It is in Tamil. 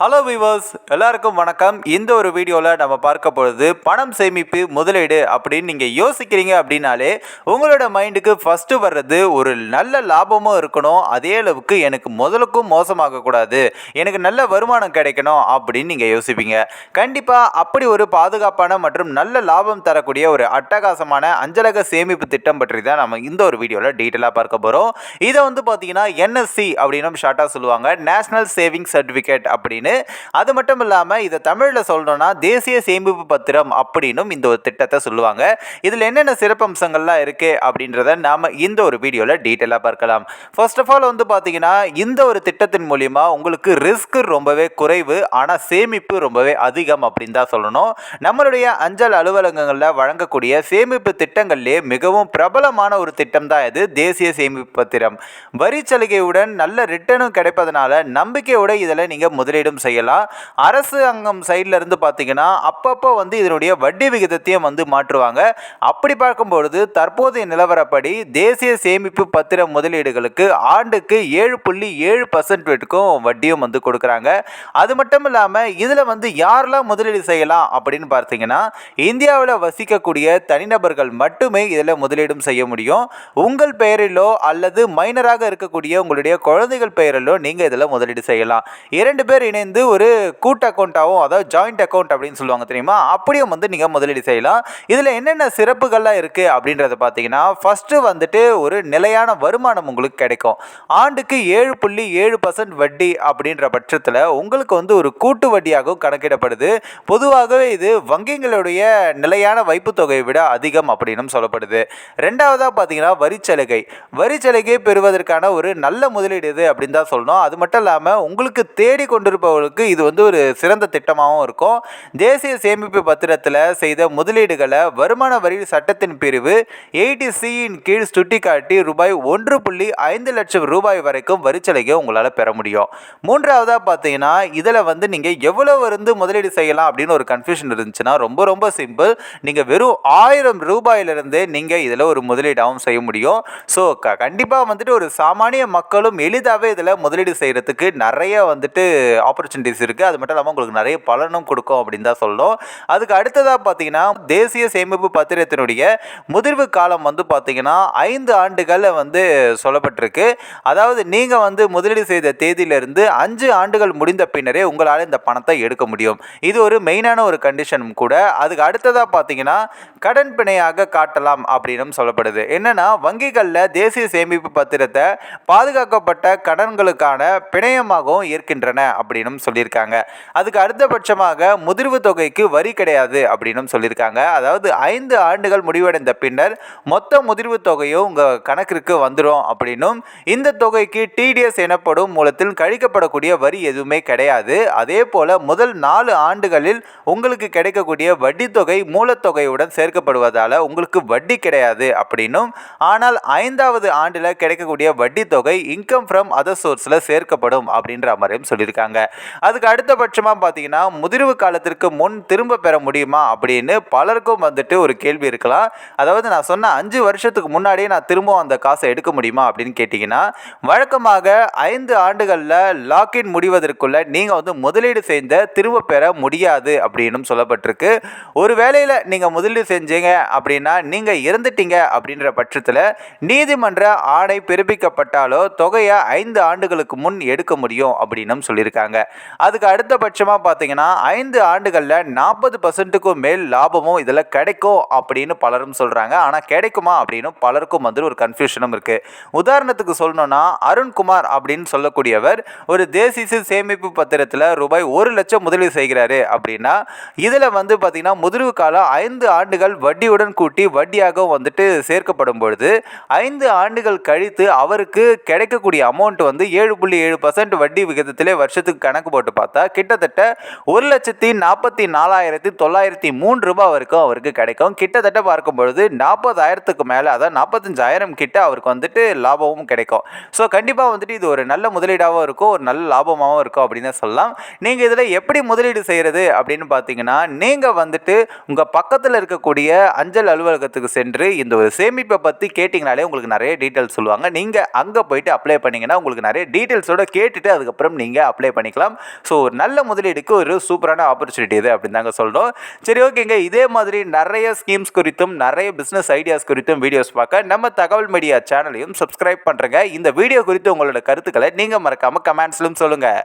ஹலோ விவர்ஸ், எல்லாருக்கும் வணக்கம். இந்த ஒரு வீடியோவில் நம்ம பார்க்க பொழுது பணம் சேமிப்பு முதலீடு அப்படின்னு நீங்கள் யோசிக்கிறீங்க அப்படின்னாலே உங்களோட மைண்டுக்கு ஃபஸ்ட்டு வர்றது ஒரு நல்ல லாபமும் இருக்கணும், அதே அளவுக்கு எனக்கு முதலுக்கும் மோசமாகக்கூடாது, எனக்கு நல்ல வருமானம் கிடைக்கணும் அப்படின்னு நீங்கள் யோசிப்பீங்க. கண்டிப்பாக அப்படி ஒரு பாதுகாப்பான மற்றும் நல்ல லாபம் தரக்கூடிய ஒரு அட்டகாசமான அஞ்சலக சேமிப்பு திட்டம் பற்றி தான் நம்ம இந்த ஒரு வீடியோவில் டீட்டெயிலாக பார்க்க போகிறோம். இதை பார்த்தீங்கன்னா என்எஸ்சி அப்படின்னு ஷார்ட்டாக சொல்லுவாங்க, நேஷனல் சேவிங் சர்டிஃபிகேட் அப்படின்னு. அது மட்டும் இல்லாமல் இதை தமிழில் சொல்லணும்னா தேசிய சேமிப்பு பத்திரம் அப்படின்னும் இந்த ஒரு திட்டத்தை சொல்லுவாங்க. இதில் என்னென்ன சிறப்பம்சங்கள்லாம் இருக்கு அப்படின்றத நாம் இந்த ஒரு வீடியோவில் டீட்டெயிலாக பார்க்கலாம். ஃபர்ஸ்ட் ஆஃப் ஆல் பார்த்தீங்கன்னா இந்த ஒரு திட்டத்தின் மூலிமா உங்களுக்கு ரிஸ்க் ரொம்பவே குறைவு, ஆனால் சேமிப்பு ரொம்பவே அதிகம் அப்படின்னு தான் சொல்லணும். நம்மளுடைய அஞ்சல் அலுவலகங்களில் வழங்கக்கூடிய சேமிப்பு திட்டங்கள்லேயே மிகவும் பிரபலமான ஒரு திட்டம் தான் இது தேசிய சேமிப்பு பத்திரம். வரி சலுகையுடன் நல்ல ரிட்டர்னும் கிடைப்பதனால நம்பிக்கையோட இதில் நீங்கள் முதலீடும் செய்யலாம். அரசாங்கம் சைட்ல இருந்து பார்த்தீங்கன்னா அப்பப்போ இதனுடைய வட்டி விகிதத்தையும் மாற்றுவாங்க. அப்படி பார்க்கும்பொழுது தற்போதைய நிலவரப்படி தேசிய சேமிப்பு பத்திர முதலீடுகளுக்கு ஆண்டுக்கு 7.7% வரைக்கும் வட்டியும் கொடுக்குறாங்க. அது மட்டும் இல்லாமல் இதில் யாரெல்லாம் முதலீடு செய்யலாம் அப்படின்னு பார்த்தீங்கன்னா இந்தியாவில் வசிக்கக்கூடிய தனிநபர்கள் மட்டுமே இதில் முதலீடும் செய்ய முடியும். உங்கள் பெயரிலோ அல்லது மைனராக இருக்கக்கூடிய உங்களுடைய குழந்தைகள் பெயரிலோ நீங்கள் இதில் முதலீடு செய்யலாம். 2 பேர் இணைந்து ஒரு கூட்டு அக்கௌண்ட்டாகவும், அதாவது ஜாயிண்ட் அக்கௌண்ட் அப்படின்னு சொல்லுவாங்க தெரியுமா, அப்படியும் நீங்கள் முதலீடு செய்யலாம். இதில் என்னென்ன சிறப்புகள்லாம் இருக்குது அப்படின்றத பார்த்தீங்கன்னா ஃபஸ்ட்டு ஒரு நிலையான வருமானம் உங்களுக்கு கிடைக்கும். ஆண்டுக்கு 7.7% வட்டி அப்படின்ற பட்சத்தில் உங்களுக்கு ஒரு கூட்டு வட்டியாகவும் கணக்கிடப்படுது. பொதுவாகவே இது வங்கிகளுடைய நிலையான வைப்பு தொகையை விட அதிகம் அப்படின்னு சொல்லப்படுது. ரெண்டாவதாக பார்த்தீங்கன்னா வரிச்சலுகை பெறுவதற்கான ஒரு நல்ல முதலீடு இது அப்படின்னு தான் சொல்லணும். அது மட்டும் இல்லாமல் உங்களுக்கு தேடி கொண்டிருப்பவர்களுக்கு இது ஒரு சிறந்த திட்டமாகவும் இருக்கும். தேசிய சேமிப்பு பத்திரத்தில் செய்த முதலீடுகளை வருமான வரி சட்டத்தின் பிரிவு 80C கீழ் சுட்டிக்காட்டி ரூபாய் 1.5 லட்சம் ரூபாய் வரைக்கும் வரிச்சலுகை உங்களால் பெற முடியும். மூன்றாவதாக பார்த்தீங்கன்னா இதில் நீங்கள் எவ்வளவு முதலீடு செய்யலாம் அப்படின்னு ஒரு கன்ஃபியூஷன் இருந்துச்சுன்னா ரொம்ப ரொம்ப சிம்பிள். நீங்கள் வெறும் 1000 ரூபாயிலிருந்து நீங்கள் இதில் ஒரு முதலீடாகவும் செய்ய முடியும். ஸோ கண்டிப்பாக ஒரு சாமானிய மக்களும் எளிதாகவே இதில் முதலீடு செய்கிறதுக்கு நிறைய ஆப்பர்ச்சுனிட்டிஸ் இருக்குது. அது மட்டும் இல்லாமல் உங்களுக்கு நிறைய பலனும் கொடுக்கும் அப்படின்னு தான் சொல்லணும். அதுக்கு அடுத்ததாக பார்த்தீங்கன்னா தேசிய சேமிப்பு பத்திரத்தினுடைய முதிர்வு காலம் பார்த்தீங்கன்னா 5 ஆண்டுகள் சொல்லப்பட்டிருக்கு. அதாவது நீங்கள் முதலீடு செய்த தேதியிலிருந்து 5 ஆண்டுகள் முடிந்த பின்னரே உங்களால் இந்த பணத்தை எடுக்க முடியும். இது ஒரு மெயினான ஒரு கண்டிஷனும் கூட. அதுக்கு அடுத்ததாக பார்த்தீங்கன்னா கடன் பிணையாக காட்டலாம் அப்படின்னு சொல்லப்படுது. என்னன்னா வங்கிகளில் தேசிய சேமிப்பு பத்திரத்தை பாதுகாக்கப்பட்ட கடன்களுக்கான பிணையமாகவும் இருக்கின்றன அப்படின்னு சொல்லியிருக்காங்க. அதுக்கு அடுத்தபட்சமாக முதிர்வு தொகைக்கு வரி கிடையாது அப்படின்னு சொல்லியிருக்காங்க. அதாவது 5 ஆண்டுகள் முடிவடைந்த பின்னர் மொத்த முதிர்வு தொகையும் உங்கள் கணக்கிற்கு வந்துடும் அப்படின்னும், இந்த தொகைக்கு டிடிஎஸ் எனப்படும் மூலத்தில் கழிக்கப்படக்கூடிய வரி எதுவுமே கிடையாது. அதே போல் முதல் 4 ஆண்டுகளில் உங்களுக்கு கிடைக்கக்கூடிய வட்டி தொகை மூலத்தொகையுடன் சேர்க்கப்படுவதால் உங்களுக்கு வட்டி கிடையாது அப்படின்னும், ஆனால் 5வது ஆண்டில் கிடைக்கக்கூடிய வட்டி தொகை இன்கம் ஃப்ரம் அதர் சோர்ஸில் சேர்க்கப்படும் அப்படின்ற மாதிரியும் சொல்லியிருக்காங்க. அதுக்கு அடுத்தபட்சமாக பார்த்தீங்கன்னா முதிர்வு காலத்திற்கு முன் திரும்ப பெற முடியுமா அப்படின்னு பலருக்கும் ஒரு கேள்வி இருக்கலாம். அதாவது நான் சொன்ன 5 வருஷத்துக்கு முன்னாடியே நான் திரும்ப அந்த காசை எடுக்க முடியுமா அப்படின்னு கேட்டிங்கன்னா வழக்கமாக 5 ஆண்டுகளில் லாக்இன் முடிவதற்குள்ள நீங்கள் முதலீடு செய்த திரும்ப பெற முடியாது அப்படின்னு சொல்லப்பட்டிருக்கு. ஒரு வேளையில் நீங்கள் முதலீடு செஞ்சீங்க அப்படின்னா நீங்கள் இறந்துட்டீங்க அப்படின்ற பட்சத்தில் நீதிமன்ற ஆணை பிறப்பிக்கப்பட்டாலோ தொகையை 5 ஆண்டுகளுக்கு முன் எடுக்க முடியும் அப்படின்னு சொல்லியிருக்காங்க. அதுக்கு அடுத்தபட்சமாக பார்த்தீங்கன்னா 5 ஆண்டுகளில் 40%க்கும் மேல் லாபமும் இதில் கிடைக்கும் அப்படின்னு பலரும் சொல்கிறாங்க. ஆனால் கிடைக்குமா அப்படின்னு பலருக்கும் ஒரு கன்ஃபியூஷனும் இருக்குது. உதாரணத்துக்கு சொல்லணும்னா அருண்குமார் அப்படின்னு சொல்லக்கூடியவர் ஒரு தேசிய சேமிப்பு பத்திரத்தில் ரூபாய் 1 லட்சம் முதலீடு செய்கிறாரு அப்படின்னா இதில் பார்த்தீங்கன்னா முதிர்வு காலம் 5 ஆண்டுகள் வட்டியுடன் கூட்டி வட்டியாக சேர்க்கப்படும் பொழுது 5 ஆண்டுகள் கழித்து அவருக்கு கிடைக்கக்கூடிய அமௌண்ட் 7.7% வட்டி விகிதத்திலே வருஷத்துக்கு கணக்கு போட்டு பார்த்தா கிட்டத்தட்ட 1,44,903 ரூபாய் வரைக்கும் அவருக்கு கிடைக்கும். கிட்டத்தட்ட பார்க்கும்பொழுது 40,000க்கு மேலே, அதாவது 45,000 கிட்ட அவருக்கு லாபமும் கிடைக்கும். ஸோ கண்டிப்பாக இது ஒரு நல்ல முதலீடாகவும் இருக்கும், ஒரு நல்ல லாபமாகவும் இருக்கும் அப்படின்னு சொல்லலாம். நீங்கள் இதில் எப்படி முதலீடு செய்கிறது அப்படின்னு பார்த்தீங்கன்னா நீங்கள் உங்கள் பக்கத்தில் இருக்கக்கூடிய அஞ்சல் அலுவலகத்துக்கு சென்று இந்த ஒரு சேமிப்பை பற்றி கேட்டிங்கனாலே உங்களுக்கு நிறைய டீட்டெயில்ஸ் சொல்லுவாங்க. நீங்கள் அங்கே போயிட்டு அப்ளை பண்ணிங்கன்னா உங்களுக்கு நிறைய டீட்டெயில்ஸோடு கேட்டுட்டு அதுக்கப்புறம் நீங்கள் அப்ளை பண்ணிக்கலாம். பார்க்கலாம். ஸோ நல்ல முதலீடுக்கு ஒரு சூப்பரான ஆப்பர்ச்சுனிட்டி இது அப்படின்னு தாங்க சொல்கிறோம். சரி, ஓகேங்க. இதே மாதிரி நிறைய ஸ்கீம்ஸ் குறித்தும் நிறைய பிஸ்னஸ் ஐடியாஸ் குறித்தும் வீடியோஸ் பார்க்க நம்ம தகவல் மீடியா சேனலையும் சப்ஸ்கிரைப் பண்ணுறேங்க. இந்த வீடியோ குறித்து உங்களோட கருத்துக்களை நீங்கள் மறக்காமல் கமெண்ட்ஸ்லும் சொல்லுங்கள்.